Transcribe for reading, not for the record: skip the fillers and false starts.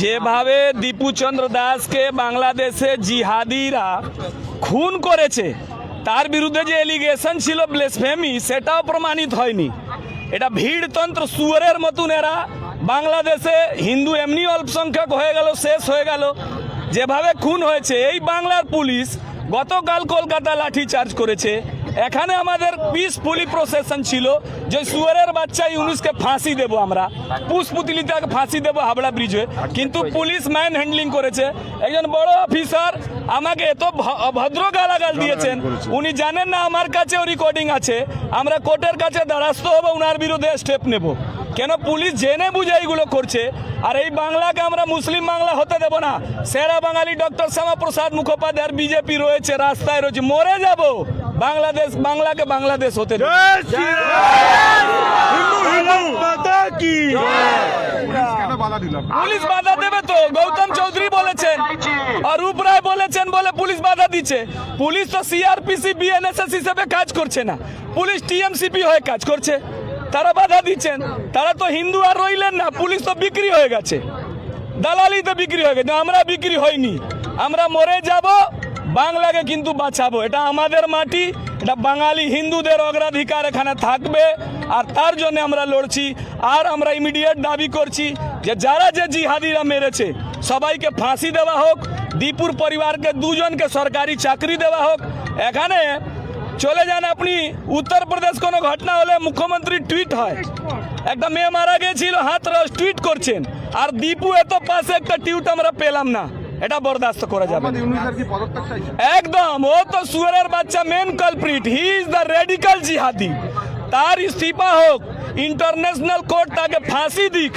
যেভাবে দীপুচন্দ্র দাসকে বাংলাদেশে জিহাদিরা খুন করেছে তার বিরুদ্ধে যে এলিগেশন ছিল ব্লেসফেমি সেটাও প্রমাণিত হয়নি। এটা ভিড়তন্ত্র সুয়ারের মতন এরা বাংলাদেশে হিন্দু এমনি অল্প সংখ্যক হয়ে গেল, শেষ হয়ে গেল। যেভাবে খুন হয়েছে এই বাংলার পুলিশ গতকাল কলকাতা লাঠি চার্জ করেছে। এখানে আমাদের পিসফুলি প্রসেশন ছিল যে সুয়ারের বাচ্চা ইউনুসকে ফাঁসি দেবো, আমরা পুষ্পুতলিতাকে ফাঁসি দেবো হাবড়া ব্রিজে, কিন্তু পুলিশ ম্যান হ্যান্ডলিং করেছে। একজন বড় অফিসার আমাকে এত ভদ্র গালাগাল দিয়েছেন, উনি জানেন না আমার কাছেও রেকর্ডিং আছে। আমরা কোর্টের কাছে দ্বারস্থ হবো, ওনার বিরুদ্ধে স্টেপ নেব। কেন পুলিশ জেনে বুঝে এইগুলো করছে। আর এই বাংলাকে আমরা মুসলিম বাংলা হতে দেব না। সেরা বাঙালি ডক্টর শ্যামাপ্রসাদ মুখোপাধ্যায়ের বিজেপি রয়েছে, রাস্তায় রয়েছে, মরে যাব, বাংলাদেশ বাংলাকে বাংলাদেশ হতে দেব। পুলিশ বাধা দেবে তো, গৌতম চৌধুরী বলেছেন আর রূপ রায় বলেছেন বলে পুলিশ বাধা দিচ্ছে। পুলিশ তো সিআরপিসি বিএনএসএস হিসেবে কাজ করছে না, পুলিশ টিএমসিপি হয়ে কাজ করছে। তারা বাধা দিচ্ছেন, তারা তো হিন্দু আর রইলেন না, পুলিশ তো বিক্রি হয়ে গেছে, দালালি তো বিক্রি হয়ে গেছে। আমরা বিক্রি হয়নি, আমরা মরে যাব, বাংলাকে কিন্তু বাঁচাবো। এটা আমাদের মাটি, এটা বাঙালি হিন্দুদের অগ্রাধিকার এখানে থাকবে, আর তার জন্য আমরা লড়ছি। আর আমরা ইমিডিয়েট দাবি করছি যে যারা যে জিহাদিরা মেরেছে সবাইকে ফাঁসি দেওয়া হোক, দীপুর পরিবারকে দুজনকে সরকারি চাকরি দেওয়া হোক। এখানে চলে যান আপনি উত্তরপ্রদেশ, কোনো ঘটনা হলে মুখ্যমন্ত্রী টুইট হয়, একটা মেয়ে মারা গেছিল হাতরাস টুইট করছেন, আর দীপু এত পাশে একটা টুইট আমরা পেলাম না। এটা বরদাস্ত করা যাবে একদম। ও তো সুয়ারের বাচ্চা, main culprit, he is the radical jihadi. তার ইস্তিফা হোক, ইন্টারন্যাশনাল কোর্ট তাকে ফাঁসি দিক।